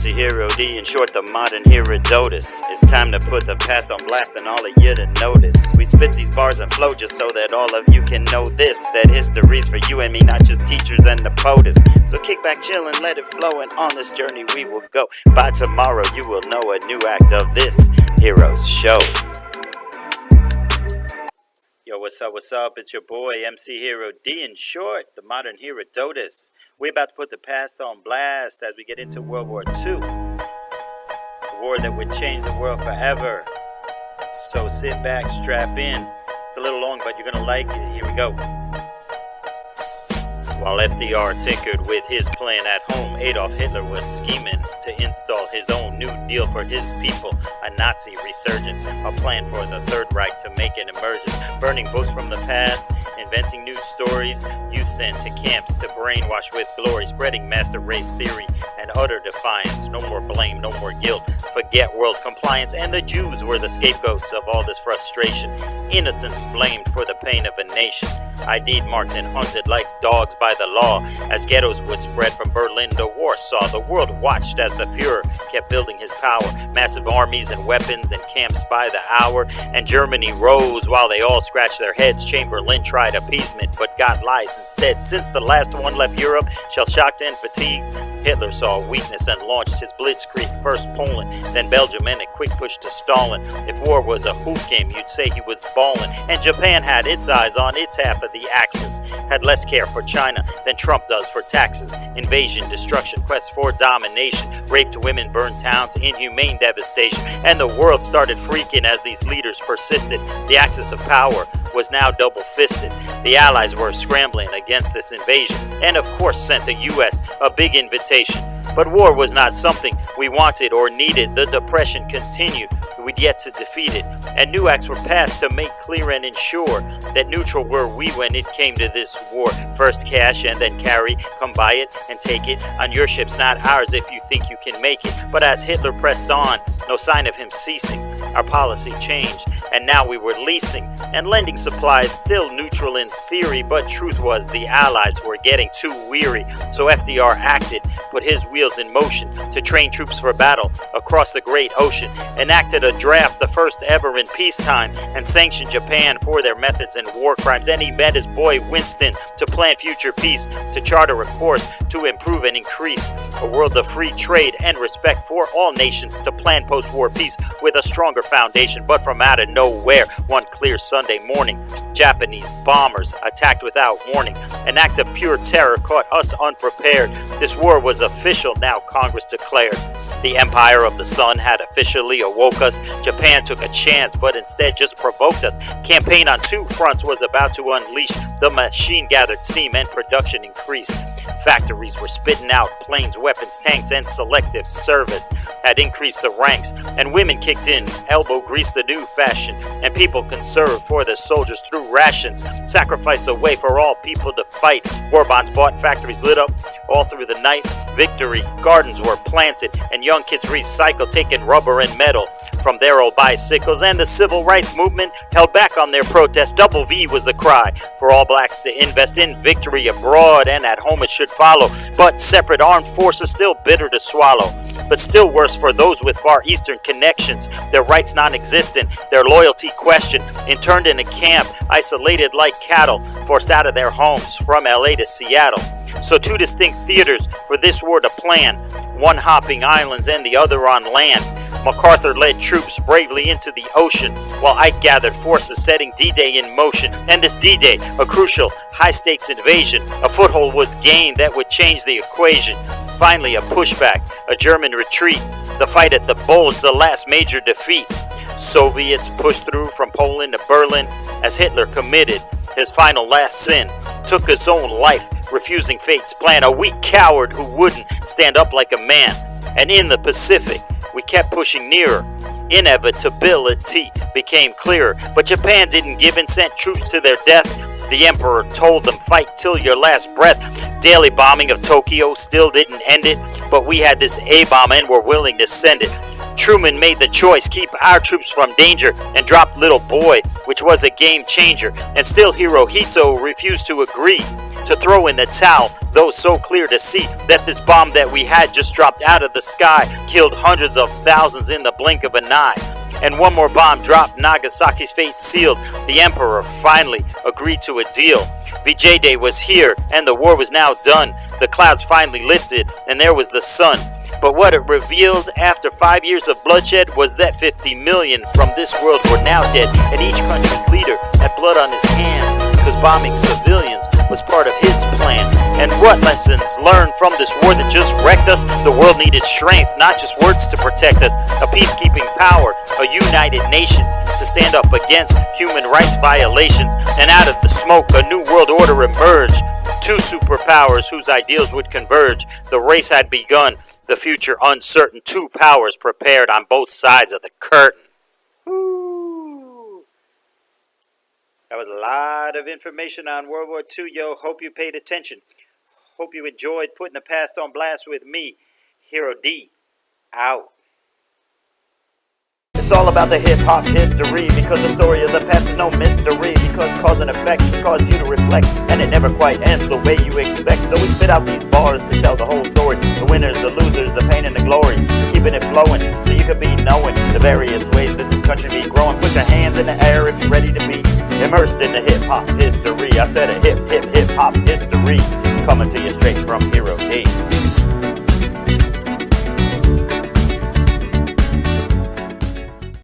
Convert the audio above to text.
MC Hero D, in short, the modern Herodotus. It's time to put the past on blast and all of you to notice. We spit these bars and flow just so that all of you can know this, that history's for you and me, not just teachers and the POTUS. So kick back, chill, and let it flow, and on this journey we will go. By tomorrow you will know a new act of this Heroes Show. Yo, what's up? It's your boy, MC Hero D, in short, the modern Herodotus. We're about to put the past on blast as we get into World War II. A war that would change the world forever. So sit back, strap in. It's a little long, but you're gonna like it. Here we go. While FDR tinkered with his plan at home, Adolf Hitler was scheming to install his own New Deal for his people, a Nazi resurgence, a plan for the Third Reich to make an emergence, burning books from the past, inventing new stories, youth sent to camps to brainwash with glory, spreading master race theory and utter defiance. No more blame, no more guilt, forget world compliance, and the Jews were the scapegoats of all this frustration, innocents blamed for the pain of a nation, ID'd, marked, and hunted like dogs by the law, as ghettos would spread from Berlin to Warsaw. The world watched as the Fuhrer kept building his power, massive armies and weapons and camps by the hour, and Germany rose while they all scratched their heads. Chamberlain tried appeasement but got lies instead. Since the last one left Europe, shell-shocked and fatigued, Hitler saw weakness and launched his blitzkrieg, first Poland, then Belgium, and a quick push to Stalin. If war was a hoop game, you'd say he was ballin'. And Japan had its eyes on its half of the axis, had less care for China than Trump does for taxes, invasion, destruction, quest for domination, raped women, burned towns, inhumane devastation, and the world started freaking as these leaders persisted. The axis of power was now double-fisted. The Allies were scrambling against this invasion, and of course sent the U.S. a big invitation. But war was not something we wanted or needed. The depression continued. We'd yet to defeat it, and new acts were passed to make clear and ensure that neutral were we when it came to this war. First cash and then carry, come buy it and take it on your ships, not ours, if you think you can make it. But as Hitler pressed on, no sign of him ceasing, our policy changed, and now we were leasing and lending supplies, still neutral in theory, but truth was the Allies were getting too weary. So FDR acted, put his wheels in motion to train troops for battle across the great ocean, enacted a draft, the first ever in peacetime, and sanctioned Japan for their methods and war crimes. And he met his boy Winston to plan future peace, to charter a course to improve and increase a world of free trade and respect for all nations, to plan post-war peace with a stronger foundation. But from out of nowhere, one clear Sunday morning, Japanese bombers attacked without warning. An act of pure terror caught us unprepared. This war was official, now Congress declared. The Empire of the Sun had officially awoke us. Japan took a chance, but instead just provoked us. Campaign on two fronts was about to unleash. The machine gathered steam and production increased. Factories were spitting out planes, weapons, tanks, and selective service had increased the ranks, and women kicked in, elbow grease the new fashion, and people conserved for the soldiers through rations, sacrificed the way for all people to fight. War bonds bought, factories lit up all through the night. Victory gardens were planted, and young kids recycled, taking rubber and metal from their old bicycles. And the civil rights movement held back on their protest. Double V was the cry for all blacks to invest in victory abroad, and at home it should follow. But separate armed forces still bitter to swallow. But still worse for those with Far Eastern connections, their rights non-existent, their loyalty questioned, interned in a camp, isolated like cattle, forced out of their homes from LA to Seattle. So two distinct theaters for this war to plan, one hopping islands and the other on land. MacArthur led troops bravely into the ocean, while Ike gathered forces setting D-Day in motion. And this D-Day, a crucial high-stakes invasion, a foothold was gained that would change the equation. Finally a pushback, a German retreat, the fight at the Bulge, the last major defeat. Soviets pushed through from Poland to Berlin as Hitler committed his final last sin, took his own life, refusing fate's plan, a weak coward who wouldn't stand up like a man. And in the Pacific, we kept pushing nearer. Inevitability became clearer, but Japan didn't give in, sent troops to their death. The emperor told them, fight till your last breath. Daily bombing of Tokyo still didn't end it, but we had this A-bomb and were willing to send it. Truman made the choice, keep our troops from danger, and dropped Little Boy, which was a game changer. And still Hirohito refused to agree. to throw in the towel, though so clear to see that this bomb that we had just dropped out of the sky killed hundreds of thousands in the blink of an eye. And one more bomb dropped, Nagasaki's fate sealed. The Emperor finally agreed to a deal. VJ Day was here, and the war was now done. The clouds finally lifted, and there was the sun. But what it revealed after 5 years of bloodshed was that 50 million from this world were now dead, and each country's leader had blood on his hands, because bombing civilians was part of his plan. And what lessons learned from this war that just wrecked us? The world needed strength, not just words to protect us. A peacekeeping power, a united nations to stand up against human rights violations. And out of the smoke, a new world order emerged. Two superpowers whose ideals would converge. The race had begun, the future uncertain. Two powers prepared on both sides of the curtain. Woo. That was a lot of information on World War II, yo. Hope you paid attention. Hope you enjoyed putting the past on blast with me, Hero D. Out. It's all about the hip-hop history, because the story of the past is no mystery, because cause and effect cause you to reflect, and it never quite ends the way you expect. So we spit out these bars to tell the whole story, the winners, the losers, the pain and the glory, keeping it flowing so you can be knowing the various ways that this country be growing. Put your hands in the air if you're ready to be immersed in the hip-hop history. I said a hip-hop history, coming to you straight from Hero D.